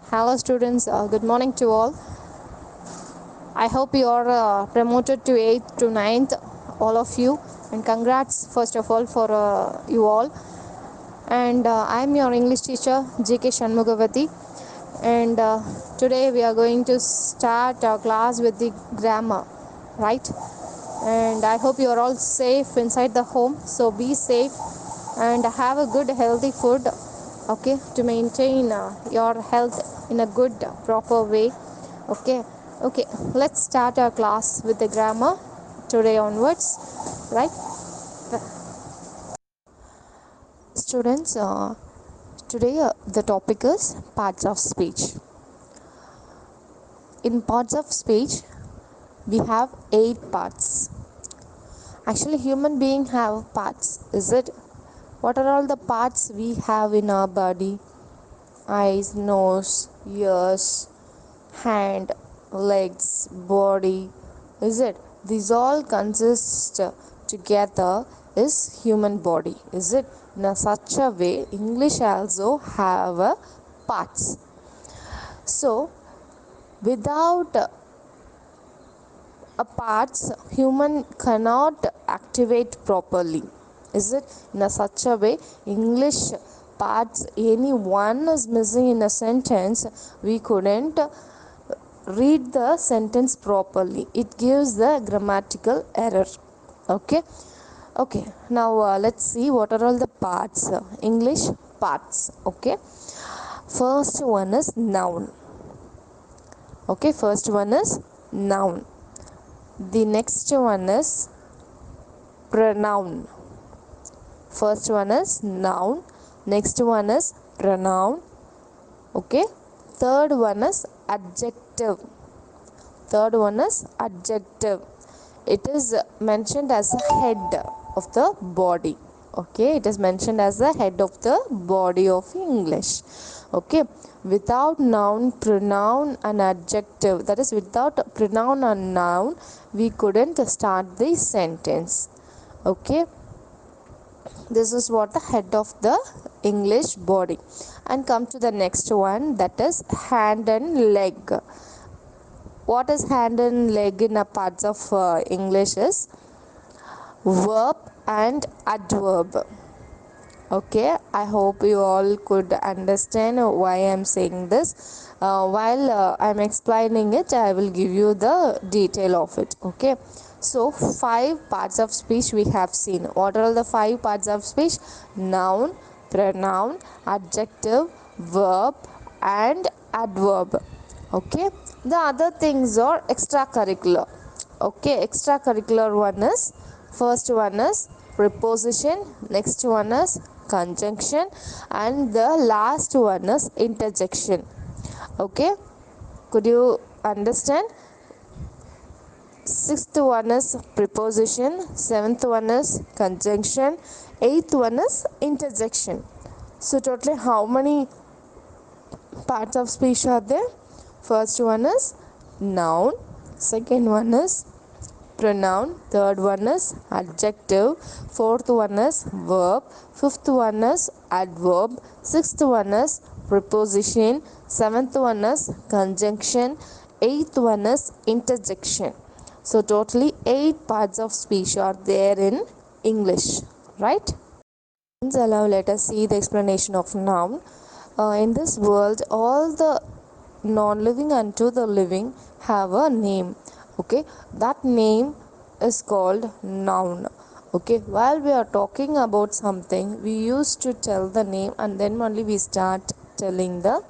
Hello students, good morning to all. I hope you are promoted to 8th to ninth, all of you, and congrats first of all for you all. And I am your English teacher JK Shanmugavati, and today we are going to start our class with the grammar, right? And I hope you are all safe inside the home, so be safe and have a good healthy food, okay, to maintain your health in a good proper way. Okay, let's start our class with the grammar today onwards, right? Students, today the topic is parts of speech. In parts of speech we have 8 parts. Actually human beings have parts, is it? What are all the parts we have in our body? Eyes, nose, ears, hand, legs, body, is it? These all consist together is human body, is it? In such a way, English also have parts. So, without a parts, human cannot activate properly, is it? In such a way, English parts, any one is missing in a sentence, we couldn't read the sentence properly. It gives the grammatical error. Okay, now let's see what are all the parts, English parts. Okay, first one is noun. Okay, first one is noun. The next one is pronoun. First one is noun, next one is pronoun. Okay, third one is adjective. Third one is adjective. It is mentioned as a head of the body. Okay, it is mentioned as the head of the body of English. Okay, without noun, pronoun and adjective, that is without pronoun and noun, we couldn't start the sentence. Okay, this is what the head of the English body. And come to the next one, that is hand and leg. What is hand and leg in a parts of English is verb and adverb. Okay, I hope you all could understand why I am saying this. While I am explaining it, I will give you the detail of it. Okay, so 5 parts of speech we have seen. What are all the 5 parts of speech? Noun, pronoun, adjective, verb and adverb. Okay, the other things are extracurricular. Okay, extracurricular one is, first one is preposition, next one is conjunction, and the last one is interjection. Okay, could you understand? Sixth one is preposition, seventh one is conjunction, eighth one is interjection. So totally how many parts of speech are there? First one is noun, second one is pronoun, third one is adjective, fourth one is verb, fifth one is adverb, sixth one is preposition, seventh one is conjunction, eighth one is interjection. So totally 8 parts of speech are there in English, right? Allow, let us see the explanation of noun. In this world, all the non-living unto the living have a name. Okay, that name is called noun. Okay, while we are talking about something, we used to tell the name and then only we start telling the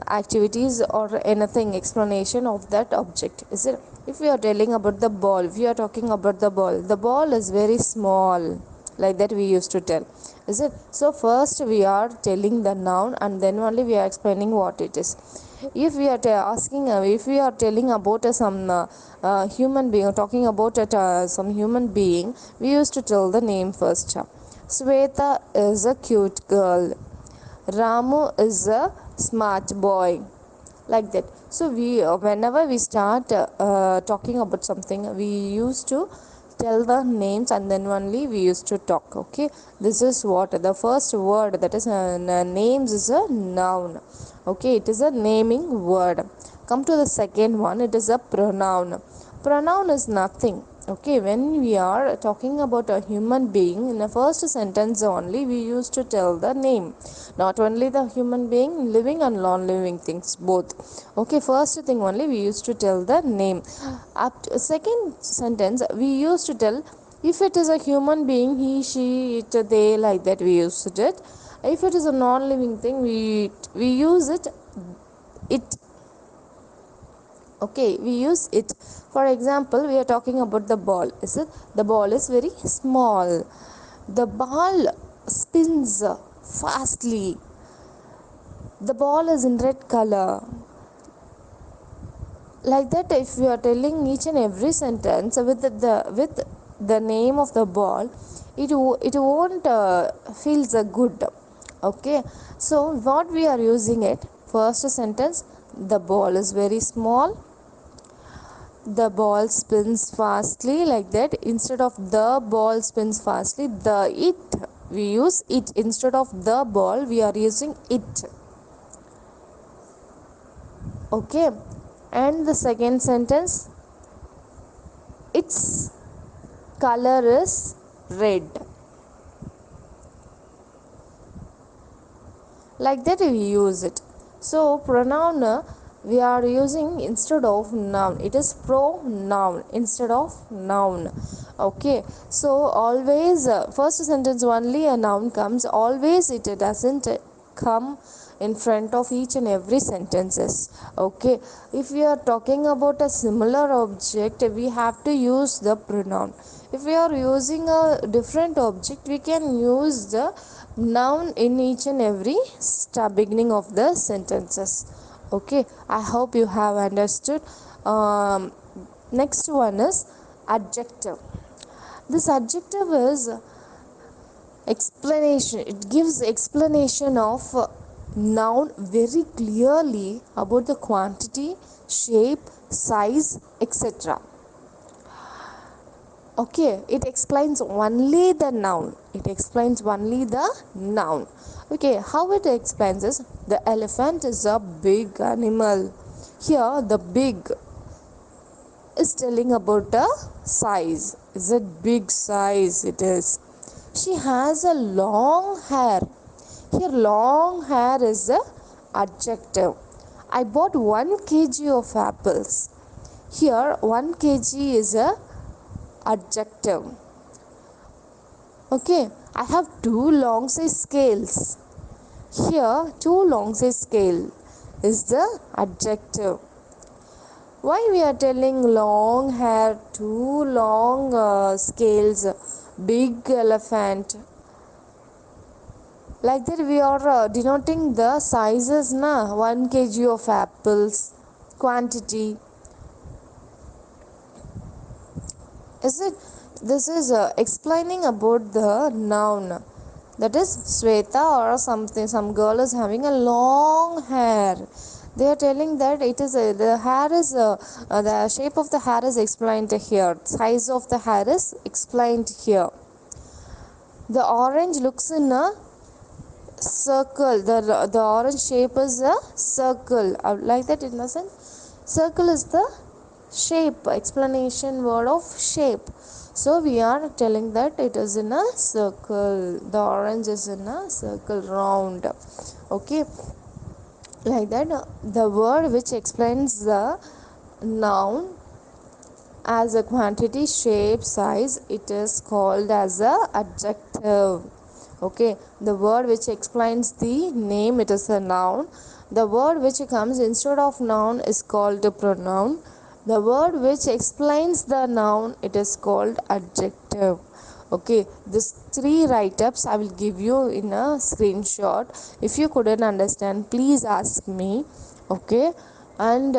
activities or anything explanation of that object. Is it? If we are telling about the ball, if we are talking about the ball is very small, like that we used to tell. Is it? So first we are telling the noun and then only we are explaining what it is. If we are asking, if we are telling about some human being, talking about some human being, we used to tell the name first. Sweta is a cute girl, Ramu is a smart boy, like that. So we whenever we start talking about something, we used to tell the names and then only we used to talk. Okay, this is what the first word, that is names, is a noun. Okay, it is a naming word. Come to the second one, it is a pronoun. Pronoun is nothing. Okay, when we are talking about a human being, in the first sentence only we used to tell the name. Not only the human being, living and non-living things both. Okay, first thing only we used to tell the name. Up to second sentence we used to tell, if it is a human being, he, she, it, they, like that we used it. If it is a non-living thing, we use it. Okay, we use it. For example, we are talking about the ball. Is it, the ball is very small. The ball spins fastly. The ball is in red color. Like that, if we are telling each and every sentence with the name of the ball, it won't feels good. Okay, so what we are using it, first sentence, the ball is very small, the ball spins fastly. Like that, instead of the ball spins fastly, the it, we use it. Instead of the ball we are using it. Okay, and the second sentence, its color is red. Like that we use it. So pronoun we are using instead of noun, it is pronoun instead of noun. Okay, so always first sentence only a noun comes, always it doesn't come in front of each and every sentences. Okay, if we are talking about a similar object, we have to use the pronoun. If we are using a different object, we can use the noun in each and every beginning of the sentences. Okay, I hope you have understood. Next one is adjective. This adjective is explanation, it gives explanation of noun very clearly about the quantity, shape, size, etc. Okay, it explains only the noun, it explains only the noun. Okay, how it explains is, the elephant is a big animal. Here the big is telling about a size. Is it big size? It is. She has a long hair. Here long hair is a adjective. I bought 1 kg of apples. Here 1 kg is a adjective. Okay, I have 2 long size scales. Here 2 long size scale is the adjective. Why we are telling long hair, 2 long scales, big elephant? Like that we are denoting the sizes na, 1 kg of apples, quantity. Is it? This is explaining about the noun. That is Sweta or something, some girl is having a long hair. They are telling that it is the hair is the shape of the hair is explained here, size of the hair is explained here. The orange looks in a circle, the orange shape is a circle. Like that, in the sense, circle is the shape, explanation word of shape. So we are telling that it is in a circle, the orange is in a circle, round. Okay, like that, the word which explains the noun as a quantity, shape, size, it is called as a adjective. Okay, the word which explains the name, it is a noun. The word which comes instead of noun is called a pronoun. The word which explains the noun, it is called adjective. Okay, this 3 write-ups I will give you in a screenshot. If you couldn't understand, please ask me. Okay, and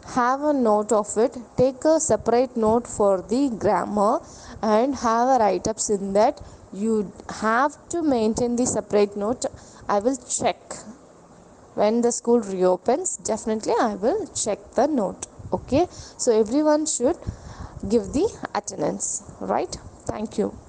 have a note of it. Take a separate note for the grammar and have a write-ups in that. You have to maintain the separate note. I will check when the school reopens. Definitely I will check the note. Okay, so everyone should give the attendance, right? Thank you.